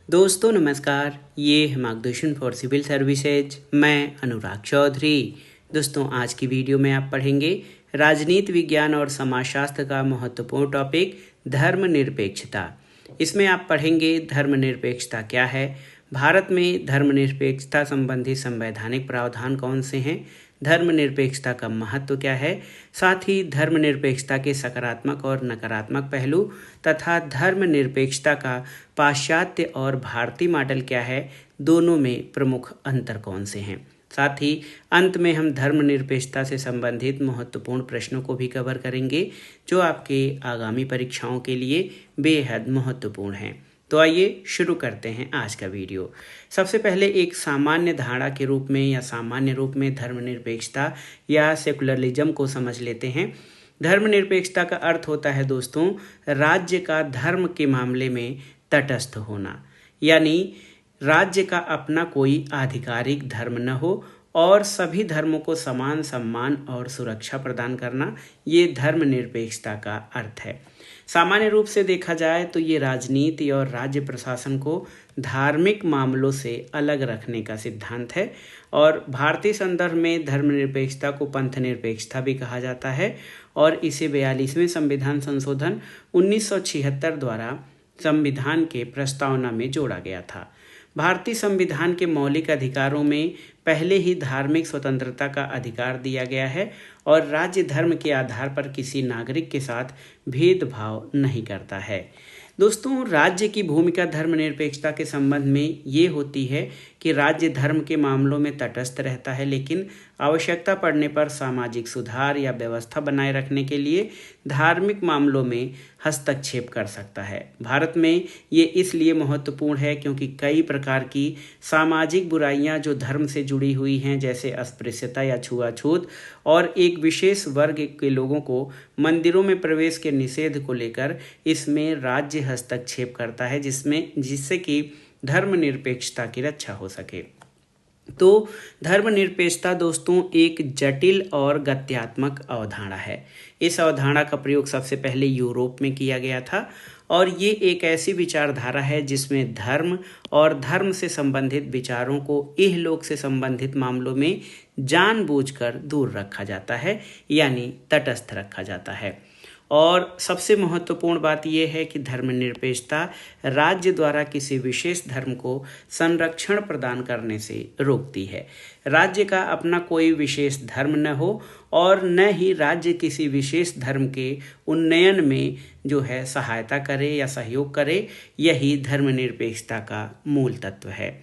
दोस्तों नमस्कार, ये है मार्गदर्शन फॉर सिविल सर्विसेज। मैं अनुराग चौधरी। दोस्तों आज की वीडियो में आप पढ़ेंगे राजनीति विज्ञान और समाजशास्त्र का महत्वपूर्ण टॉपिक धर्मनिरपेक्षता। इसमें आप पढ़ेंगे धर्मनिरपेक्षता क्या है, भारत में धर्मनिरपेक्षता संबंधी संवैधानिक प्रावधान कौन से हैं, धर्मनिरपेक्षता का महत्व क्या है, साथ ही धर्मनिरपेक्षता के सकारात्मक और नकारात्मक पहलू तथा धर्मनिरपेक्षता का पाश्चात्य और भारतीय मॉडल क्या है, दोनों में प्रमुख अंतर कौन से हैं। साथ ही अंत में हम धर्मनिरपेक्षता से संबंधित महत्वपूर्ण प्रश्नों को भी कवर करेंगे जो आपके आगामी परीक्षाओं के लिए बेहद महत्वपूर्ण हैं। तो आइए शुरू करते हैं आज का वीडियो। सबसे पहले एक सामान्य धारणा के रूप में या सामान्य रूप में धर्मनिरपेक्षता या सेकुलरिज्म को समझ लेते हैं। धर्मनिरपेक्षता का अर्थ होता है दोस्तों राज्य का धर्म के मामले में तटस्थ होना, यानी राज्य का अपना कोई आधिकारिक धर्म न हो और सभी धर्मों को समान सम्मान और सुरक्षा प्रदान करना, ये धर्मनिरपेक्षता का अर्थ है। सामान्य रूप से देखा जाए तो ये राजनीति और राज्य प्रशासन को धार्मिक मामलों से अलग रखने का सिद्धांत है और भारतीय संदर्भ में धर्मनिरपेक्षता को पंथ निरपेक्षता भी कहा जाता है और इसे 42वें संविधान संशोधन 1976 द्वारा संविधान के प्रस्तावना में जोड़ा गया था। भारतीय संविधान के मौलिक अधिकारों में पहले ही धार्मिक स्वतंत्रता का अधिकार दिया गया है और राज्य धर्म के आधार पर किसी नागरिक के साथ भेदभाव नहीं करता है। दोस्तों राज्य की भूमिका धर्मनिरपेक्षता के संबंध में ये होती है कि राज्य धर्म के मामलों में तटस्थ रहता है, लेकिन आवश्यकता पड़ने पर सामाजिक सुधार या व्यवस्था बनाए रखने के लिए धार्मिक मामलों में हस्तक्षेप कर सकता है। भारत में ये इसलिए महत्वपूर्ण है क्योंकि कई प्रकार की सामाजिक बुराइयां जो धर्म से जुड़ी हुई हैं, जैसे अस्पृश्यता या छुआछूत और एक विशेष वर्ग के लोगों को मंदिरों में प्रवेश के निषेध को लेकर इसमें राज्य हस्तक्षेप करता है, जिससे कि धर्मनिरपेक्षता की रक्षा हो सके। तो धर्मनिरपेक्षता दोस्तों एक जटिल और गत्यात्मक अवधारणा है। इस अवधारणा का प्रयोग सबसे पहले यूरोप में किया गया था और ये एक ऐसी विचारधारा है जिसमें धर्म और धर्म से संबंधित विचारों को इहलोक से संबंधित मामलों में जानबूझकर दूर रखा जाता है, यानी तटस्थ रखा जाता है। और सबसे महत्वपूर्ण बात यह है कि धर्मनिरपेक्षता राज्य द्वारा किसी विशेष धर्म को संरक्षण प्रदान करने से रोकती है। राज्य का अपना कोई विशेष धर्म न हो और न ही राज्य किसी विशेष धर्म के उन्नयन में जो है सहायता करे या सहयोग करे, यही धर्मनिरपेक्षता का मूल तत्व है।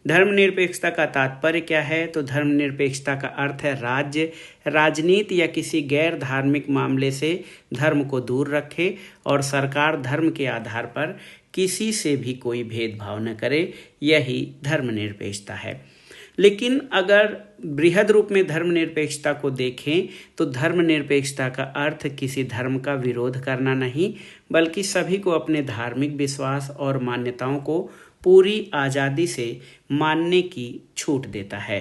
धर्मनिरपेक्षता का तात्पर्य क्या है? तो धर्मनिरपेक्षता का अर्थ है राज्य राजनीति या किसी गैर धार्मिक मामले से धर्म को दूर रखे और सरकार धर्म के आधार पर किसी से भी कोई भेदभाव न करे, यही धर्मनिरपेक्षता है। लेकिन अगर बृहद रूप में धर्मनिरपेक्षता को देखें तो धर्मनिरपेक्षता का अर्थ किसी धर्म का विरोध करना नहीं, बल्कि सभी को अपने धार्मिक विश्वास और मान्यताओं को पूरी आज़ादी से मानने की छूट देता है।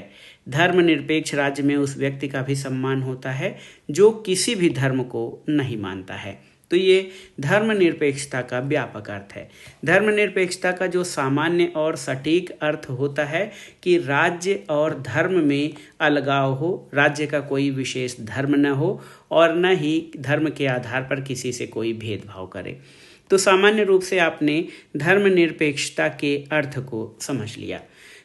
धर्मनिरपेक्ष राज्य में उस व्यक्ति का भी सम्मान होता है जो किसी भी धर्म को नहीं मानता है। तो ये धर्मनिरपेक्षता का व्यापक अर्थ है। धर्मनिरपेक्षता का जो सामान्य और सटीक अर्थ होता है कि राज्य और धर्म में अलगाव हो, राज्य का कोई विशेष धर्म न हो और न ही धर्म के आधार पर किसी से कोई भेदभाव करे। तो सामान्य रूप से आपने धर्मनिरपेक्षता के अर्थ को समझ लिया।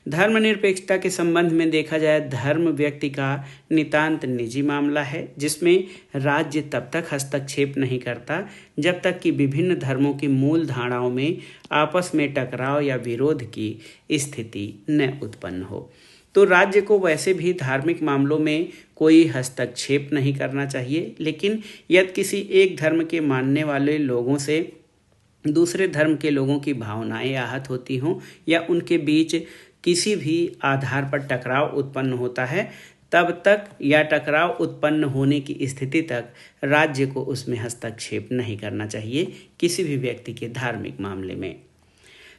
धर्मनिरपेक्षता के संबंध में देखा जाए, धर्म व्यक्ति का नितांत निजी मामला है जिसमें राज्य तब तक हस्तक्षेप नहीं करता जब तक कि विभिन्न धर्मों की मूल धारणाओं में आपस में टकराव या विरोध की स्थिति न उत्पन्न हो। तो राज्य को वैसे भी धार्मिक मामलों में कोई हस्तक्षेप नहीं करना चाहिए, लेकिन यदि किसी एक धर्म के मानने वाले लोगों से दूसरे धर्म के लोगों की भावनाएं आहत होती हों या उनके बीच किसी भी आधार पर टकराव उत्पन्न होता है, तब तक या टकराव उत्पन्न होने की स्थिति तक राज्य को उसमें हस्तक्षेप नहीं करना चाहिए किसी भी व्यक्ति के धार्मिक मामले में।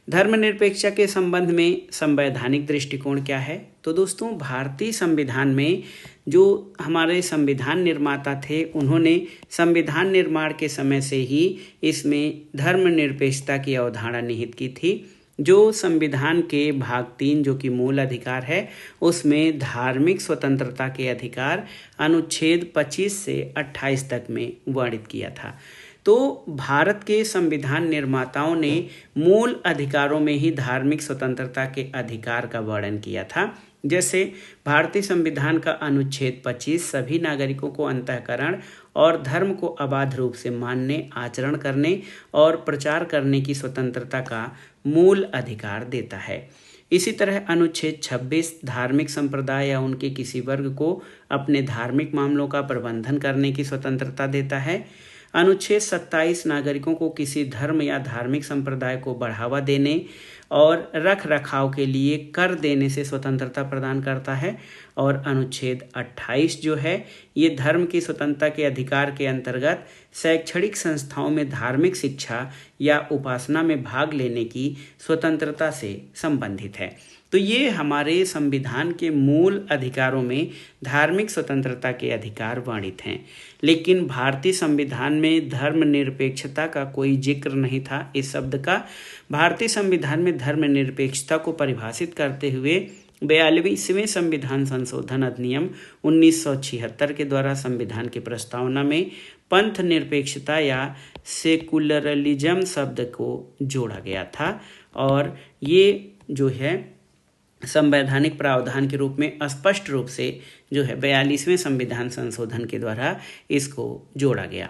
धर्मनिरपेक्षता के संबंध में संवैधानिक दृष्टिकोण क्या है? तो दोस्तों भारतीय संविधान में जो हमारे संविधान निर्माता थे, उन्होंने संविधान निर्माण के समय से ही इसमें धर्मनिरपेक्षता की अवधारणा निहित की थी। जो संविधान के भाग 3 जो कि मूल अधिकार है उसमें धार्मिक स्वतंत्रता के अधिकार अनुच्छेद 25 से 28 तक में वर्णित किया था। तो भारत के संविधान निर्माताओं ने मूल अधिकारों में ही धार्मिक स्वतंत्रता के अधिकार का वर्णन किया था। जैसे भारतीय संविधान का अनुच्छेद 25 सभी नागरिकों को अंतःकरण और धर्म को अबाध रूप से मानने, आचरण करने और प्रचार करने की स्वतंत्रता का मूल अधिकार देता है। इसी तरह अनुच्छेद 26 धार्मिक संप्रदाय या उनके किसी वर्ग को अपने धार्मिक मामलों का प्रबंधन करने की स्वतंत्रता देता है। अनुच्छेद 27 नागरिकों को किसी धर्म या धार्मिक संप्रदाय को बढ़ावा देने और रख रखाव के लिए कर देने से स्वतंत्रता प्रदान करता है। और अनुच्छेद 28 जो है ये धर्म की स्वतंत्रता के अधिकार के अंतर्गत शैक्षणिक संस्थाओं में धार्मिक शिक्षा या उपासना में भाग लेने की स्वतंत्रता से संबंधित है। तो ये हमारे संविधान के मूल अधिकारों में धार्मिक स्वतंत्रता के अधिकार वर्णित हैं। लेकिन भारतीय संविधान में धर्मनिरपेक्षता का कोई जिक्र नहीं था। इस शब्द का भारतीय संविधान में धर्मनिरपेक्षता को परिभाषित करते हुए 42वें संविधान संशोधन अधिनियम 1976 के द्वारा संविधान की प्रस्तावना में पंथ निरपेक्षता या सेकुलरलिज्म शब्द को जोड़ा गया था। और ये जो है संवैधानिक प्रावधान के रूप में स्पष्ट रूप से जो है 42वें संविधान संशोधन के द्वारा इसको जोड़ा गया।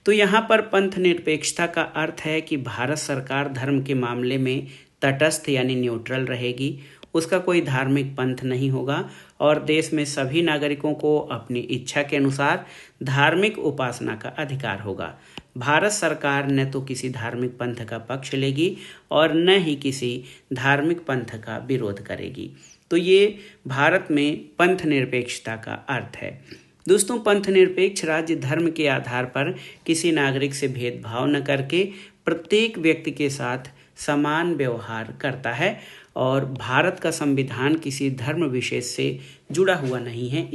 तो यहाँ पर पंथ निरपेक्षता का अर्थ है कि भारत सरकार धर्म के मामले में तटस्थ यानी न्यूट्रल रहेगी, उसका कोई धार्मिक पंथ नहीं होगा और देश में सभी नागरिकों को अपनी इच्छा के अनुसार धार्मिक उपासना का अधिकार होगा। भारत सरकार न तो किसी धार्मिक पंथ का पक्ष लेगी और न ही किसी धार्मिक पंथ का विरोध करेगी। तो ये भारत में पंथ निरपेक्षता का अर्थ है। दोस्तों, पंथ निरपेक्ष राज्य धर्म के आधार पर किसी नागरिक से भेदभाव न करके प्रत्येक व्यक्ति के साथ समान व्यवहार करता है और भारत का संविधान किसी धर्म विशेष से जुड़ा हुआ नहीं है।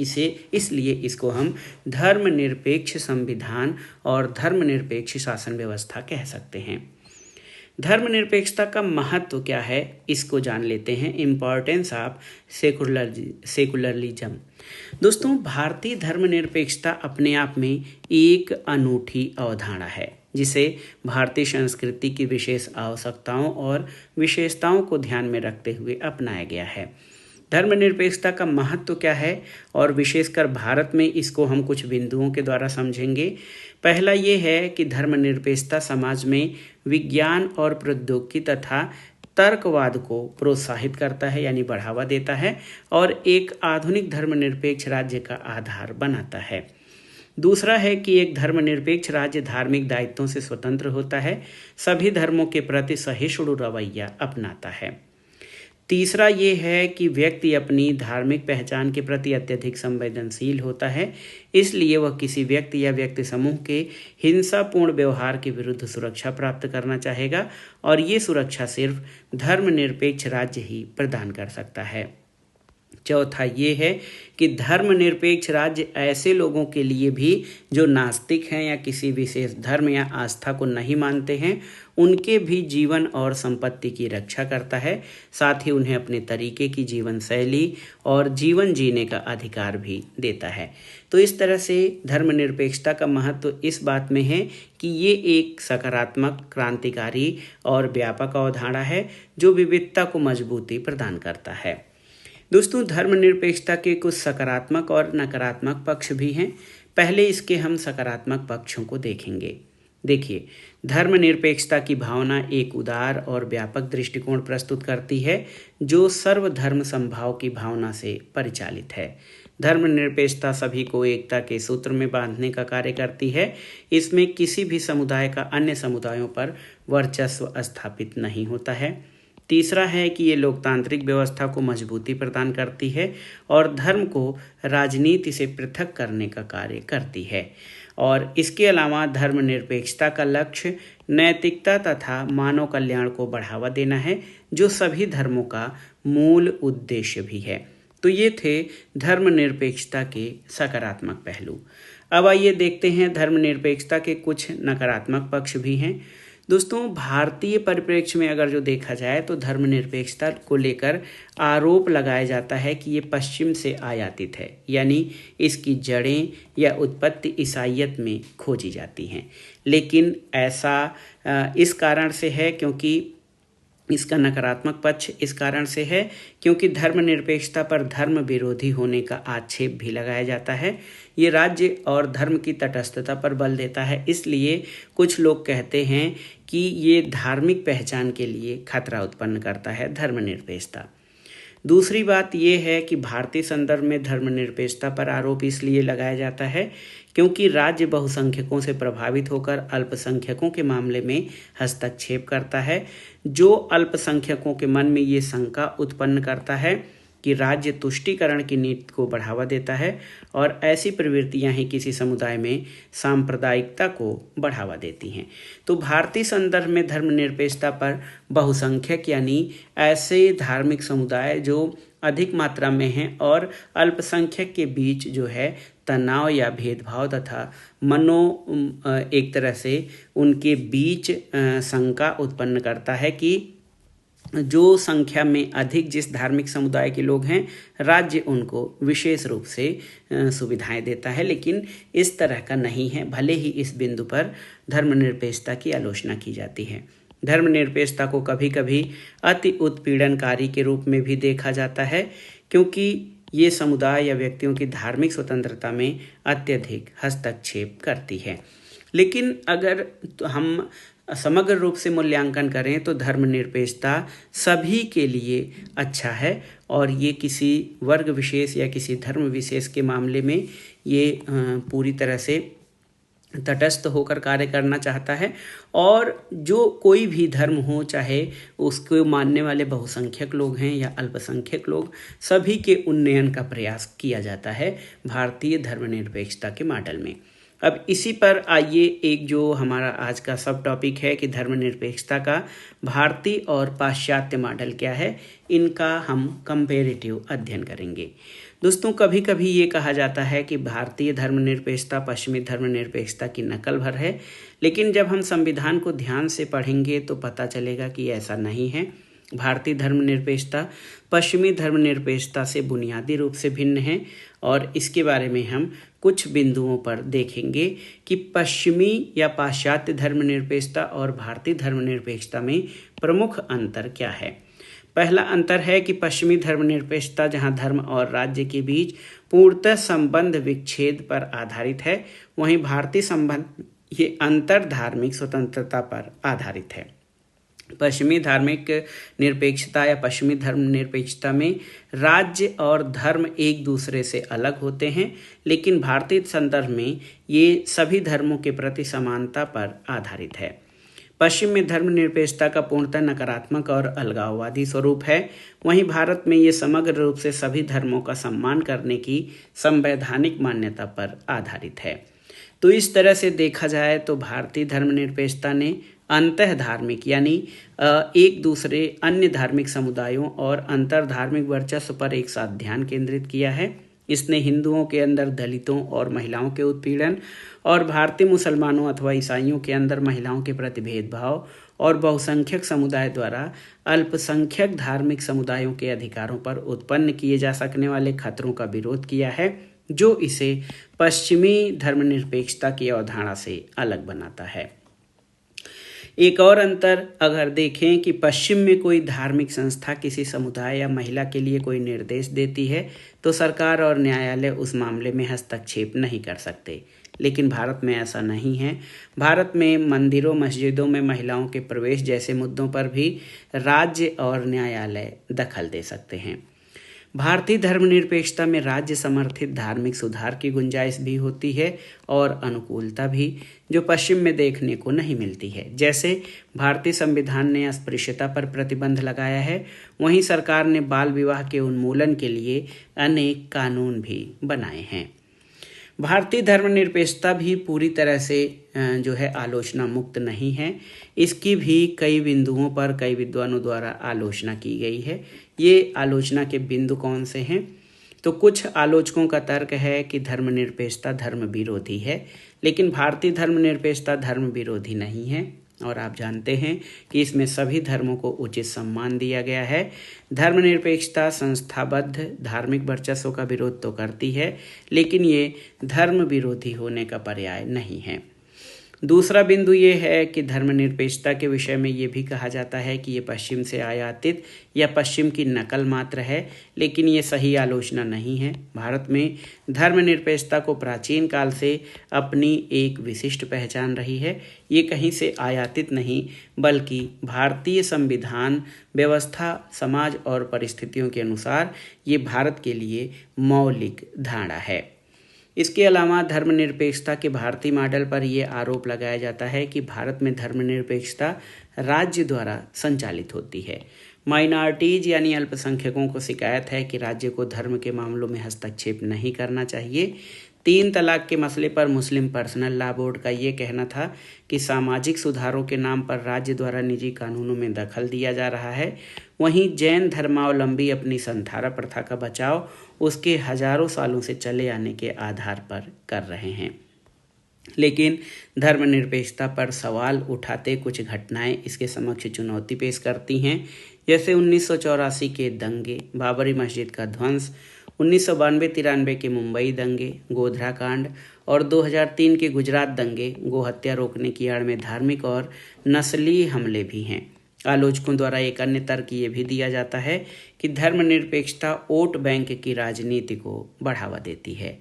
इसलिए इसको हम धर्मनिरपेक्ष संविधान और धर्मनिरपेक्ष शासन व्यवस्था कह सकते हैं। धर्मनिरपेक्षता का महत्व क्या है इसको जान लेते हैं। Importance of secularism. दोस्तों, भारतीय धर्मनिरपेक्षता अपने आप में एक अनूठी अवधारणा है जिसे भारतीय संस्कृति की विशेष आवश्यकताओं और विशेषताओं को ध्यान में रखते हुए अपनाया गया है। धर्मनिरपेक्षता का महत्व क्या है और विशेषकर भारत में इसको हम कुछ बिंदुओं के द्वारा समझेंगे। पहला ये है कि धर्मनिरपेक्षता समाज में विज्ञान और प्रौद्योगिकी तथा तर्कवाद को प्रोत्साहित करता है यानी बढ़ावा देता है और एक आधुनिक धर्मनिरपेक्ष राज्य का आधार बनाता है। दूसरा है कि एक धर्मनिरपेक्ष राज्य धार्मिक दायित्वों से स्वतंत्र होता है, सभी धर्मों के प्रति सहिष्णु रवैया अपनाता है। तीसरा ये है कि व्यक्ति अपनी धार्मिक पहचान के प्रति अत्यधिक संवेदनशील होता है, इसलिए वह किसी व्यक्ति या व्यक्ति समूह के हिंसापूर्ण व्यवहार के विरुद्ध सुरक्षा प्राप्त करना चाहेगा और ये सुरक्षा सिर्फ धर्मनिरपेक्ष राज्य ही प्रदान कर सकता है। चौथा ये है कि धर्मनिरपेक्ष राज्य ऐसे लोगों के लिए भी जो नास्तिक हैं या किसी विशेष धर्म या आस्था को नहीं मानते हैं, उनके भी जीवन और संपत्ति की रक्षा करता है। साथ ही उन्हें अपने तरीके की जीवन शैली और जीवन जीने का अधिकार भी देता है। तो इस तरह से धर्मनिरपेक्षता का महत्व इस बात में है कि ये एक सकारात्मक, क्रांतिकारी और व्यापक अवधारणा है जो विविधता को मजबूती प्रदान करता है। दोस्तों, धर्मनिरपेक्षता के कुछ सकारात्मक और नकारात्मक पक्ष भी हैं। पहले इसके हम सकारात्मक पक्षों को देखेंगे। देखिए, धर्मनिरपेक्षता की भावना एक उदार और व्यापक दृष्टिकोण प्रस्तुत करती है जो सर्वधर्म समभाव की भावना से परिचालित है। धर्मनिरपेक्षता सभी को एकता के सूत्र में बांधने का कार्य करती है। इसमें किसी भी समुदाय का अन्य समुदायों पर वर्चस्व स्थापित नहीं होता है। तीसरा है कि ये लोकतांत्रिक व्यवस्था को मजबूती प्रदान करती है और धर्म को राजनीति से पृथक करने का कार्य करती है। और इसके अलावा धर्मनिरपेक्षता का लक्ष्य नैतिकता तथा मानव कल्याण को बढ़ावा देना है जो सभी धर्मों का मूल उद्देश्य भी है। तो ये थे धर्मनिरपेक्षता के सकारात्मक पहलू। अब आइए देखते हैं धर्मनिरपेक्षता के कुछ नकारात्मक पक्ष भी हैं। दोस्तों भारतीय परिप्रेक्ष्य में अगर जो देखा जाए तो धर्मनिरपेक्षता को लेकर आरोप लगाया जाता है कि ये पश्चिम से आयातित है, यानी इसकी जड़ें या उत्पत्ति ईसाईयत में खोजी जाती हैं। लेकिन ऐसा इस कारण से है क्योंकि इसका नकारात्मक पक्ष इस कारण से है क्योंकि धर्मनिरपेक्षता पर धर्म विरोधी होने का आक्षेप भी लगाया जाता है। ये राज्य और धर्म की तटस्थता पर बल देता है, इसलिए कुछ लोग कहते हैं कि ये धार्मिक पहचान के लिए खतरा उत्पन्न करता है धर्मनिरपेक्षता। दूसरी बात यह है कि भारतीय संदर्भ में धर्मनिरपेक्षता पर आरोप इसलिए लगाया जाता है क्योंकि राज्य बहुसंख्यकों से प्रभावित होकर अल्पसंख्यकों के मामले में हस्तक्षेप करता है, जो अल्पसंख्यकों के मन में ये शंका उत्पन्न करता है कि राज्य तुष्टीकरण की नीति को बढ़ावा देता है और ऐसी प्रवृत्तियां ही किसी समुदाय में सांप्रदायिकता को बढ़ावा देती हैं। तो भारतीय संदर्भ में धर्मनिरपेक्षता पर बहुसंख्यक यानी ऐसे धार्मिक समुदाय जो अधिक मात्रा में हैं और अल्पसंख्यक के बीच जो है तनाव या भेदभाव तथा एक तरह से उनके बीच शंका उत्पन्न करता है कि जो संख्या में अधिक जिस धार्मिक समुदाय के लोग हैं, राज्य उनको विशेष रूप से सुविधाएं देता है, लेकिन इस तरह का नहीं है। भले ही इस बिंदु पर धर्मनिरपेक्षता की आलोचना की जाती है। धर्मनिरपेक्षता को कभी कभी अति उत्पीड़नकारी के रूप में भी देखा जाता है क्योंकि ये समुदाय या व्यक्तियों की धार्मिक स्वतंत्रता में अत्यधिक हस्तक्षेप करती है। लेकिन अगर हम समग्र रूप से मूल्यांकन करें तो धर्मनिरपेक्षता सभी के लिए अच्छा है और ये किसी वर्ग विशेष या किसी धर्म विशेष के मामले में ये पूरी तरह से तटस्थ होकर कार्य करना चाहता है और जो कोई भी धर्म हो, चाहे उसको मानने वाले बहुसंख्यक लोग हैं या अल्पसंख्यक लोग, सभी के उन्नयन का प्रयास किया जाता है भारतीय धर्मनिरपेक्षता के मॉडल में। अब इसी पर आइए एक जो हमारा आज का सब टॉपिक है कि धर्मनिरपेक्षता का भारतीय और पाश्चात्य मॉडल क्या है, इनका हम कंपैरेटिव अध्ययन करेंगे। दोस्तों कभी कभी ये कहा जाता है कि भारतीय धर्मनिरपेक्षता पश्चिमी धर्मनिरपेक्षता की नकल भर है, लेकिन जब हम संविधान को ध्यान से पढ़ेंगे तो पता चलेगा कि ऐसा नहीं है। भारतीय धर्मनिरपेक्षता पश्चिमी धर्मनिरपेक्षता से बुनियादी रूप से भिन्न है और इसके बारे में हम कुछ बिंदुओं पर देखेंगे कि पश्चिमी या पाश्चात्य धर्मनिरपेक्षता और भारतीय धर्मनिरपेक्षता में प्रमुख अंतर क्या है। पहला अंतर है कि पश्चिमी धर्मनिरपेक्षता जहां धर्म और राज्य के बीच पूर्णतः संबंध विच्छेद पर आधारित है, वहीं भारतीय संबंध ये अंतर धार्मिक स्वतंत्रता पर आधारित है। पश्चिमी धार्मिक निरपेक्षता या पश्चिमी धर्मनिरपेक्षता में राज्य और धर्म एक दूसरे से अलग होते हैं, लेकिन भारतीय संदर्भ में ये सभी धर्मों के प्रति समानता पर आधारित है। पश्चिम में धर्मनिरपेक्षता का पूर्णतः नकारात्मक और अलगाववादी स्वरूप है, वहीं भारत में ये समग्र रूप से सभी धर्मों का सम्मान करने की संवैधानिक मान्यता पर आधारित है। तो इस तरह से देखा जाए तो भारतीय धर्मनिरपेक्षता ने अंतः धार्मिक यानी एक दूसरे अन्य धार्मिक समुदायों और अंतर धार्मिक वर्चस्व पर एक साथ ध्यान केंद्रित किया है। इसने हिंदुओं के अंदर दलितों और महिलाओं के उत्पीड़न और भारतीय मुसलमानों अथवा ईसाइयों के अंदर महिलाओं के प्रति भेदभाव और बहुसंख्यक समुदाय द्वारा अल्पसंख्यक धार्मिक समुदायों के अधिकारों पर उत्पन्न किए जा सकने वाले खतरों का विरोध किया है, जो इसे पश्चिमी धर्मनिरपेक्षता की अवधारणा से अलग बनाता है। एक और अंतर अगर देखें कि पश्चिम में कोई धार्मिक संस्था किसी समुदाय या महिला के लिए कोई निर्देश देती है तो सरकार और न्यायालय उस मामले में हस्तक्षेप नहीं कर सकते, लेकिन भारत में ऐसा नहीं है। भारत में मंदिरों मस्जिदों में महिलाओं के प्रवेश जैसे मुद्दों पर भी राज्य और न्यायालय दखल दे सकते हैं। भारतीय धर्मनिरपेक्षता में राज्य समर्थित धार्मिक सुधार की गुंजाइश भी होती है और अनुकूलता भी, जो पश्चिम में देखने को नहीं मिलती है। जैसे भारतीय संविधान ने अस्पृश्यता पर प्रतिबंध लगाया है, वहीं सरकार ने बाल विवाह के उन्मूलन के लिए अनेक कानून भी बनाए हैं। भारतीय धर्मनिरपेक्षता भी पूरी तरह से जो है आलोचना मुक्त नहीं है। इसकी भी कई बिंदुओं पर कई विद्वानों द्वारा आलोचना की गई है। ये आलोचना के बिंदु कौन से हैं? तो कुछ आलोचकों का तर्क है कि धर्मनिरपेक्षता धर्म विरोधी है, लेकिन भारतीय धर्मनिरपेक्षता धर्म विरोधी नहीं है। और आप जानते हैं कि इसमें सभी धर्मों को उचित सम्मान दिया गया है। धर्मनिरपेक्षता संस्थाबद्ध धार्मिक वर्चस्व का विरोध तो करती है, लेकिन ये धर्म विरोधी होने का पर्याय नहीं है। दूसरा बिंदु ये है कि धर्मनिरपेक्षता के विषय में ये भी कहा जाता है कि ये पश्चिम से आयातित या पश्चिम की नकल मात्र है, लेकिन ये सही आलोचना नहीं है। भारत में धर्मनिरपेक्षता को प्राचीन काल से अपनी एक विशिष्ट पहचान रही है। ये कहीं से आयातित नहीं, बल्कि भारतीय संविधान व्यवस्था, समाज और परिस्थितियों के अनुसार ये भारत के लिए मौलिक धारणा है। इसके अलावा धर्मनिरपेक्षता के भारतीय मॉडल पर यह आरोप लगाया जाता है कि भारत में धर्मनिरपेक्षता राज्य द्वारा संचालित होती है। माइनॉरिटीज यानी अल्पसंख्यकों को शिकायत है कि राज्य को धर्म के मामलों में हस्तक्षेप नहीं करना चाहिए। 3 तलाक के मसले पर मुस्लिम पर्सनल लॉ बोर्ड का ये कहना था कि सामाजिक सुधारों के नाम पर राज्य द्वारा निजी कानूनों में दखल दिया जा रहा है। वहीं जैन धर्मावलंबी अपनी संथारा प्रथा का बचाव उसके हजारों सालों से चले आने के आधार पर कर रहे हैं। लेकिन धर्मनिरपेक्षता पर सवाल उठाते कुछ घटनाएं इसके समक्ष चुनौती पेश करती हैं, जैसे 1984 के दंगे, बाबरी मस्जिद का ध्वंस, 1992-93 के मुंबई दंगे, गोधरा कांड और 2003 के गुजरात दंगे। गोहत्या रोकने की आड़ में धार्मिक और नस्ली हमले भी हैं। आलोचकों द्वारा एक अन्य तर्क ये भी दिया जाता है कि धर्मनिरपेक्षता वोट बैंक की राजनीति को बढ़ावा देती है।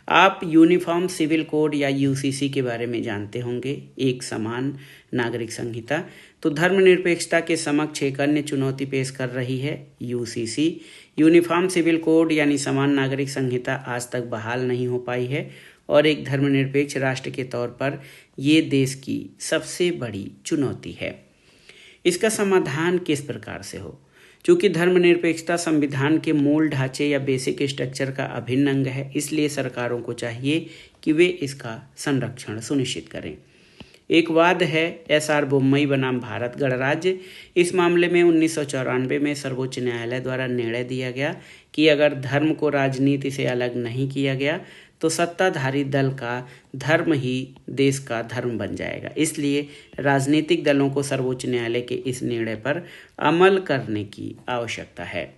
आप यूनिफॉर्म सिविल कोड या यूसीसी के बारे में जानते होंगे, एक समान नागरिक संहिता। तो धर्मनिरपेक्षता के समक्ष एक अन्य चुनौती पेश कर रही है यूसीसी। यूनिफॉर्म सिविल कोड यानी समान नागरिक संहिता आज तक बहाल नहीं हो पाई है और एक धर्मनिरपेक्ष राष्ट्र के तौर पर ये देश की सबसे बड़ी चुनौती है। इसका समाधान किस प्रकार से हो? चूँकि धर्मनिरपेक्षता संविधान के मूल ढांचे या बेसिक स्ट्रक्चर का अभिन्न अंग है, इसलिए सरकारों को चाहिए कि वे इसका संरक्षण सुनिश्चित करें। एक वाद है एसआर बोम्मई बनाम भारत गणराज्य। इस मामले में 1994 में सर्वोच्च न्यायालय द्वारा निर्णय दिया गया कि अगर धर्म को राजनीति से अलग नहीं किया गया तो सत्ताधारी दल का धर्म ही देश का धर्म बन जाएगा। इसलिए राजनीतिक दलों को सर्वोच्च न्यायालय के इस निर्णय पर अमल करने की आवश्यकता है।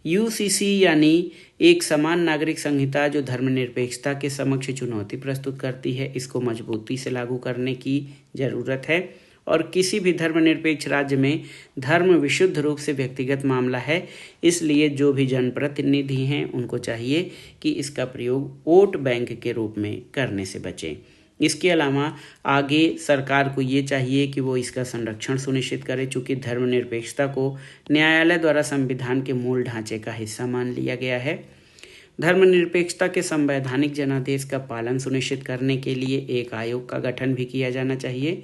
यूसीसी यानी एक समान नागरिक संहिता जो धर्मनिरपेक्षता के समक्ष चुनौती प्रस्तुत करती है, इसको मजबूती से लागू करने की जरूरत है और किसी भी धर्मनिरपेक्ष राज्य में धर्म विशुद्ध रूप से व्यक्तिगत मामला है। इसलिए जो भी जनप्रतिनिधि हैं उनको चाहिए कि इसका प्रयोग वोट बैंक के रूप में करने से बचें। इसके अलावा आगे सरकार को ये चाहिए कि वो इसका संरक्षण सुनिश्चित करे। चूँकि धर्मनिरपेक्षता को न्यायालय द्वारा संविधान के मूल ढांचे का हिस्सा मान लिया गया है। धर्मनिरपेक्षता के संवैधानिक जनादेश का पालन सुनिश्चित करने के लिए एक आयोग का गठन भी किया जाना चाहिए।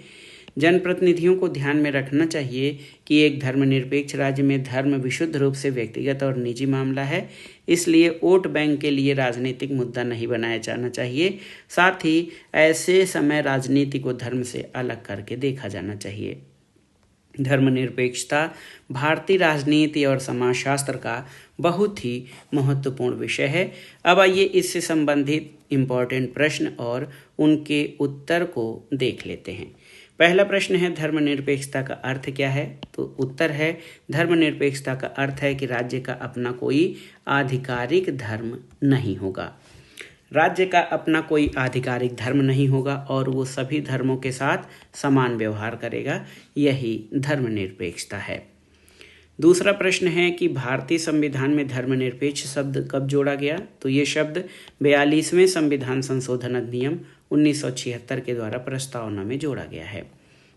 जनप्रतिनिधियों को ध्यान में रखना चाहिए कि एक धर्मनिरपेक्ष राज्य में धर्म विशुद्ध रूप से व्यक्तिगत और निजी मामला है, इसलिए वोट बैंक के लिए राजनीतिक मुद्दा नहीं बनाया जाना चाहिए। साथ ही ऐसे समय राजनीति को धर्म से अलग करके देखा जाना चाहिए। धर्मनिरपेक्षता भारतीय राजनीति और समाजशास्त्र का बहुत ही महत्वपूर्ण विषय है। अब आइए इससे संबंधित इम्पोर्टेंट प्रश्न और उनके उत्तर को देख लेते हैं। पहला प्रश्न है धर्मनिरपेक्षता का अर्थ क्या है? तो उत्तर है धर्मनिरपेक्षता का अर्थ है कि राज्य का अपना कोई आधिकारिक धर्म नहीं होगा। राज्य का अपना कोई आधिकारिक धर्म नहीं होगा और वो सभी धर्मों के साथ समान व्यवहार करेगा। यही धर्मनिरपेक्षता है। दूसरा प्रश्न है कि भारतीय संविधान में धर्मनिरपेक्ष शब्द कब जोड़ा गया? तो ये शब्द 42वें संविधान संशोधन अधिनियम 1976 के द्वारा प्रस्तावना में जोड़ा गया है।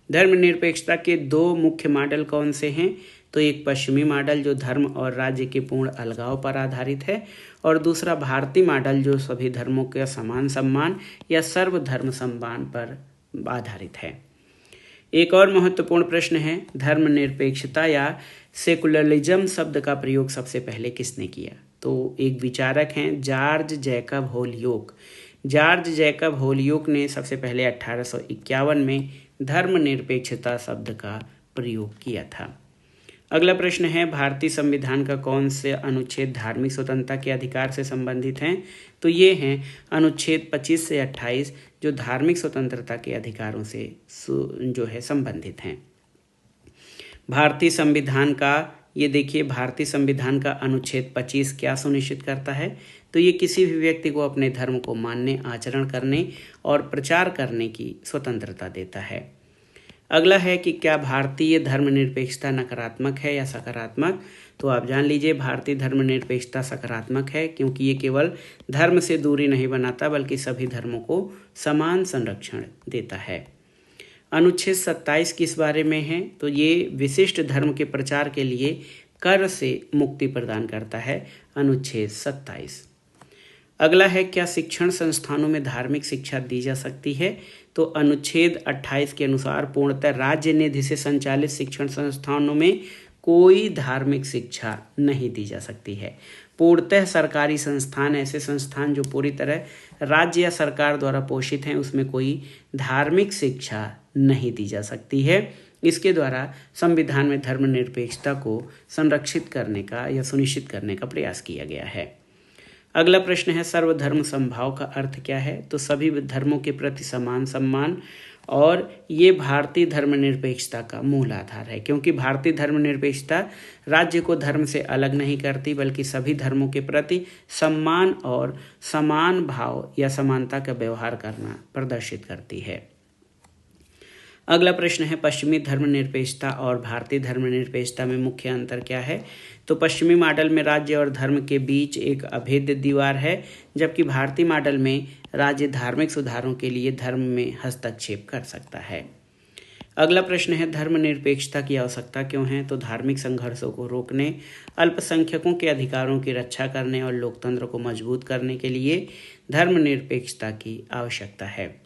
धर्मनिरपेक्षता के 2 मुख्य मॉडल कौन से हैं? तो एक पश्चिमी मॉडल जो धर्म और राज्य के पूर्ण अलगाव पर आधारित है और दूसरा भारतीय मॉडल जो सभी धर्मों के समान सम्मान या सर्वधर्म सम्मान पर आधारित है। एक और महत्वपूर्ण प्रश्न है धर्मनिरपेक्षता या सेकुलरिज्म शब्द का प्रयोग सबसे पहले किसने किया? तो एक विचारक हैं George Jacob Hollioake. George Jacob Hollioake ने सबसे पहले 1851 में धर्मनिरपेक्षता शब्द का प्रयोग किया था। अगला प्रश्न है भारतीय संविधान का कौन से अनुच्छेद धार्मिक स्वतंत्रता के अधिकार से संबंधित हैं? तो ये हैं अनुच्छेद 25 से 28 जो धार्मिक स्वतंत्रता के अधिकारों से जो है संबंधित हैं। भारतीय संविधान का ये देखिए, भारतीय संविधान का अनुच्छेद 25 क्या सुनिश्चित करता है? तो ये किसी भी व्यक्ति को अपने धर्म को मानने, आचरण करने और प्रचार करने की स्वतंत्रता देता है। अगला है कि क्या भारतीय धर्मनिरपेक्षता नकारात्मक है या सकारात्मक? तो आप जान लीजिए भारतीय धर्मनिरपेक्षता सकारात्मक है, क्योंकि ये केवल धर्म से दूरी नहीं बनाता बल्कि सभी धर्मों को समान संरक्षण देता है। अनुच्छेद 27 किस बारे में है? तो ये विशिष्ट धर्म के प्रचार के लिए कर से मुक्ति प्रदान करता है, अनुच्छेद 27। अगला है क्या शिक्षण संस्थानों में धार्मिक शिक्षा दी जा सकती है? तो अनुच्छेद 28 के अनुसार पूर्णतः राज्य निधि से संचालित शिक्षण संस्थानों में कोई धार्मिक शिक्षा नहीं दी जा सकती है। पूर्णतः सरकारी संस्थान, ऐसे संस्थान जो पूरी तरह राज्य या सरकार द्वारा पोषित हैं, उसमें कोई धार्मिक शिक्षा नहीं दी जा सकती है। इसके द्वारा संविधान में धर्मनिरपेक्षता को संरक्षित करने का या सुनिश्चित करने का प्रयास किया गया है। अगला प्रश्न है सर्वधर्म समभाव का अर्थ क्या है? तो सभी धर्मों के प्रति समान सम्मान, और ये भारतीय धर्मनिरपेक्षता का मूल आधार है, क्योंकि भारतीय धर्मनिरपेक्षता राज्य को धर्म से अलग नहीं करती बल्कि सभी धर्मों के प्रति सम्मान और समान भाव या समानता का व्यवहार करना प्रदर्शित करती है। अगला प्रश्न है पश्चिमी धर्मनिरपेक्षता और भारतीय धर्मनिरपेक्षता में मुख्य अंतर क्या है? तो पश्चिमी मॉडल में राज्य और धर्म के बीच एक अभेद्य दीवार है, जबकि भारतीय मॉडल में राज्य धार्मिक सुधारों के लिए धर्म में हस्तक्षेप कर सकता है। अगला प्रश्न है धर्मनिरपेक्षता की आवश्यकता क्यों है? तो धार्मिक संघर्षों को रोकने, अल्पसंख्यकों के अधिकारों की रक्षा करने और लोकतंत्र को मजबूत करने के लिए धर्मनिरपेक्षता की आवश्यकता है।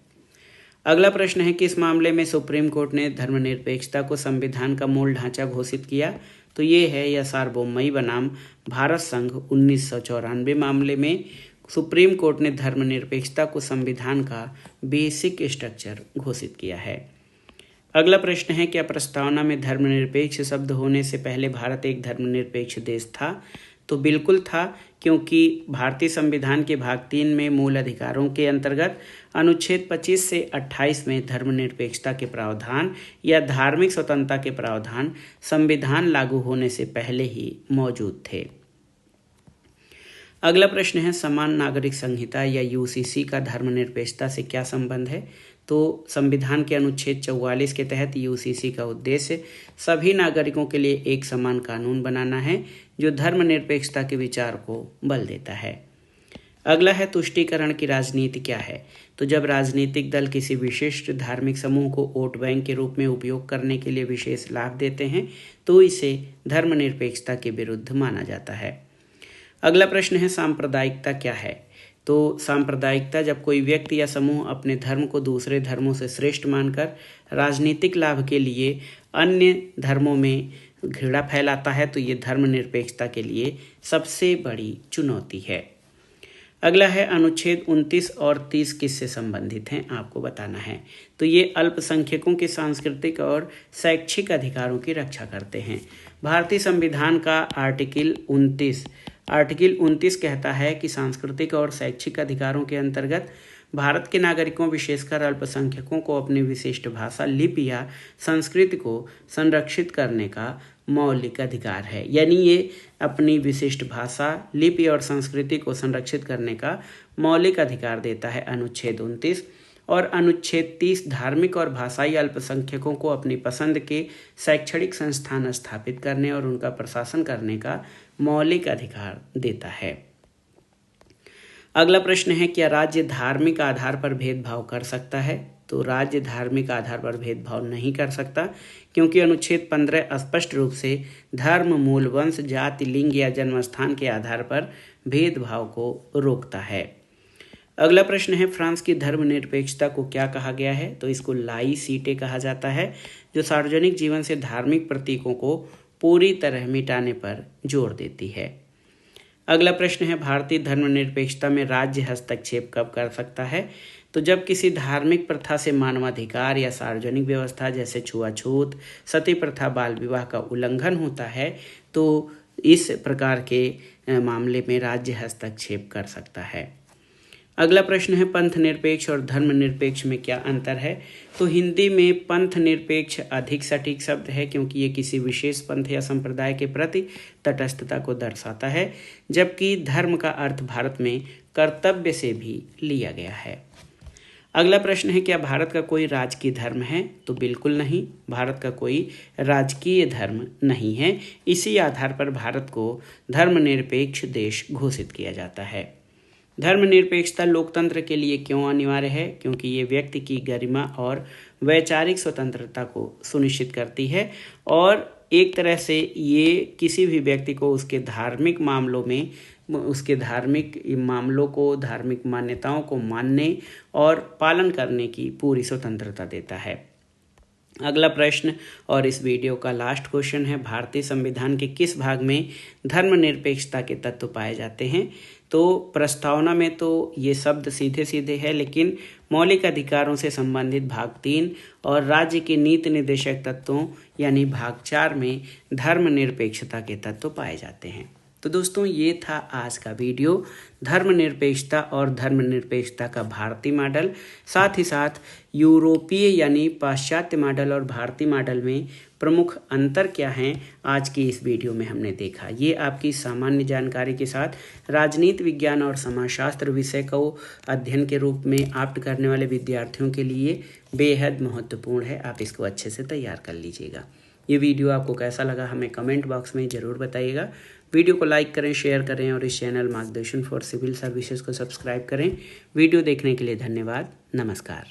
अगला प्रश्न है किस मामले में सुप्रीम कोर्ट ने धर्मनिरपेक्षता को संविधान का मूल ढांचा घोषित किया? तो ये है या सार्वभौमई बनाम भारत संघ 1994 मामले में सुप्रीम कोर्ट ने धर्मनिरपेक्षता को संविधान का बेसिक स्ट्रक्चर घोषित किया है। अगला प्रश्न है क्या प्रस्तावना में धर्मनिरपेक्ष शब्द होने से पहले भारत एक धर्मनिरपेक्ष देश था? तो बिल्कुल था, क्योंकि भारतीय संविधान के भाग 3 में मूल अधिकारों के अंतर्गत अनुच्छेद 25 से 28 में धर्मनिरपेक्षता के प्रावधान या धार्मिक स्वतंत्रता के प्रावधान संविधान लागू होने से पहले ही मौजूद थे। अगला प्रश्न है समान नागरिक संहिता या यूसीसी का धर्मनिरपेक्षता से क्या संबंध है? तो संविधान के अनुच्छेद 44 के तहत यूसीसी का उद्देश्य सभी नागरिकों के लिए एक समान कानून बनाना है जो धर्मनिरपेक्षता के विचार को बल देता है। अगला है तुष्टीकरण की राजनीति क्या है? तो जब राजनीतिक दल किसी विशिष्ट धार्मिक समूह को वोट बैंक के रूप में उपयोग करने के लिए विशेष लाभ देते हैं तो इसे धर्मनिरपेक्षता के विरुद्ध माना जाता है। अगला प्रश्न है सांप्रदायिकता क्या है? तो सांप्रदायिकता जब कोई व्यक्ति या समूह अपने धर्म को दूसरे धर्मों से श्रेष्ठ मानकर राजनीतिक लाभ के लिए अन्य धर्मों में घृणा फैलाता है, तो ये धर्मनिरपेक्षता के लिए सबसे बड़ी चुनौती है। अगला है अनुच्छेद 29 और 30 किससे संबंधित हैं, आपको बताना है। तो ये अल्पसंख्यकों के सांस्कृतिक और शैक्षिक अधिकारों की रक्षा करते हैं। भारतीय संविधान का आर्टिकल 29 कहता है कि सांस्कृतिक और शैक्षिक अधिकारों के अंतर्गत भारत के नागरिकों विशेषकर अल्पसंख्यकों को अपनी विशिष्ट भाषा, लिपि या संस्कृति को संरक्षित करने का मौलिक अधिकार है। यानी ये अपनी विशिष्ट भाषा, लिपि और संस्कृति को संरक्षित करने का मौलिक अधिकार देता है अनुच्छेद 29। और अनुच्छेद 30 धार्मिक और भाषाई अल्पसंख्यकों को अपनी पसंद के शैक्षणिक संस्थान स्थापित करने और उनका प्रशासन करने का मौलिक अधिकार देता है। अगला प्रश्न है क्या राज्य धार्मिक आधार पर भेदभाव कर सकता है? तो राज्य धार्मिक आधार पर भेदभाव नहीं कर सकता, क्योंकि अनुच्छेद 15 स्पष्ट रूप से धर्म, मूल, वंश, जाति, लिंग या जन्मस्थान के आधार पर भेदभाव को रोकता है। अगला प्रश्न है फ्रांस की धर्मनिरपेक्षता को क्या कहा गया है? तो इसको लाइसिटे कहा जाता है, जो सार्वजनिक जीवन से धार्मिक प्रतीकों को पूरी तरह मिटाने पर जोर देती है। अगला प्रश्न है भारतीय धर्मनिरपेक्षता में राज्य हस्तक्षेप कब कर सकता है? तो जब किसी धार्मिक प्रथा से मानवाधिकार या सार्वजनिक व्यवस्था जैसे छुआछूत, सती प्रथा, बाल विवाह का उल्लंघन होता है तो इस प्रकार के मामले में राज्य हस्तक्षेप कर सकता है। अगला प्रश्न है पंथ निरपेक्ष और धर्म निरपेक्ष में क्या अंतर है। तो हिंदी में पंथ निरपेक्ष अधिक सटीक शब्द है क्योंकि ये किसी विशेष पंथ या संप्रदाय के प्रति तटस्थता को दर्शाता है, जबकि धर्म का अर्थ भारत में कर्तव्य से भी लिया गया है। अगला प्रश्न है क्या भारत का कोई राजकीय धर्म है। तो बिल्कुल नहीं, भारत का कोई राजकीय धर्म नहीं है। इसी आधार पर भारत को धर्मनिरपेक्ष देश घोषित किया जाता है। धर्मनिरपेक्षता लोकतंत्र के लिए क्यों अनिवार्य है, क्योंकि ये व्यक्ति की गरिमा और वैचारिक स्वतंत्रता को सुनिश्चित करती है और एक तरह से ये किसी भी व्यक्ति को उसके धार्मिक मामलों को, धार्मिक मान्यताओं को मानने और पालन करने की पूरी स्वतंत्रता देता है। अगला प्रश्न और इस वीडियो का लास्ट क्वेश्चन है, भारतीय संविधान के किस भाग में धर्मनिरपेक्षता के तत्व पाए जाते हैं। तो प्रस्तावना में तो ये शब्द सीधे सीधे है, लेकिन मौलिक अधिकारों से संबंधित भाग 3 और राज्य के नीति निर्देशक तत्वों यानी भाग 4 में धर्मनिरपेक्षता के तत्व पाए जाते हैं। तो दोस्तों ये था आज का वीडियो, धर्मनिरपेक्षता और धर्मनिरपेक्षता का भारतीय मॉडल, साथ ही साथ यूरोपीय यानी पाश्चात्य मॉडल और भारतीय मॉडल में प्रमुख अंतर क्या हैं, आज की इस वीडियो में हमने देखा। ये आपकी सामान्य जानकारी के साथ राजनीति विज्ञान और समाजशास्त्र विषय को अध्ययन के रूप में आप्ट करने वाले विद्यार्थियों के लिए बेहद महत्वपूर्ण है। आप इसको अच्छे से तैयार कर लीजिएगा। ये वीडियो आपको कैसा लगा हमें कमेंट बॉक्स में ज़रूर बताइएगा। वीडियो को लाइक करें, शेयर करें और इस चैनल मार्गदर्शन फॉर सिविल सर्विसेज को सब्सक्राइब करें। वीडियो देखने के लिए धन्यवाद। नमस्कार।